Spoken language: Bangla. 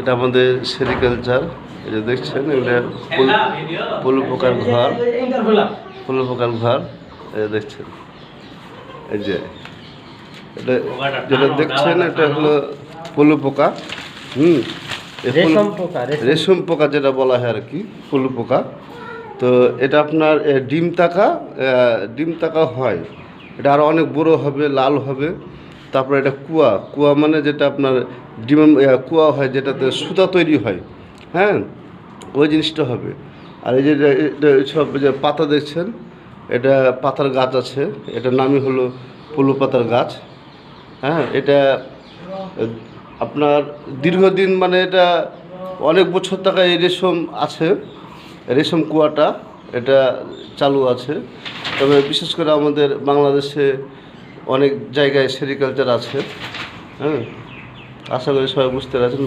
এটা আমাদের সেরিকালচার। এই যে দেখছেন এটা পলু পোকার ঘর, পলু পোকার ঘর। এই যে দেখছেন, এই যে এটা যেটা দেখছেন এটা হলো পলু পোকা। রেশম পোকা যেটা বলা হয় আর কি, পলু পোকা। তো এটা আপনার ডিম তাকা হয়। এটা আরও অনেক বড় হবে, লাল হবে। তারপরে এটা কুয়া মানে যেটা আপনার ডিম কুয়া হয়, যেটাতে সুতা তৈরি হয়, হ্যাঁ, ওই জিনিসটা হবে। আর এই যে এটা সব যে পাতা দেখছেন, এটা পাতার গাছ আছে, এটার নামই হলো পলু পাতার গাছ। হ্যাঁ, এটা আপনার দীর্ঘদিন মানে এটা অনেক বছর থাকা এই রেশম আছে, রেশম কুয়াটা এটা চালু আছে। তবে বিশেষ করে আমাদের বাংলাদেশে অনেক জায়গায় সেরিকালচার আছে। হ্যাঁ, আশা করি সবাই বুঝতে পারছেন।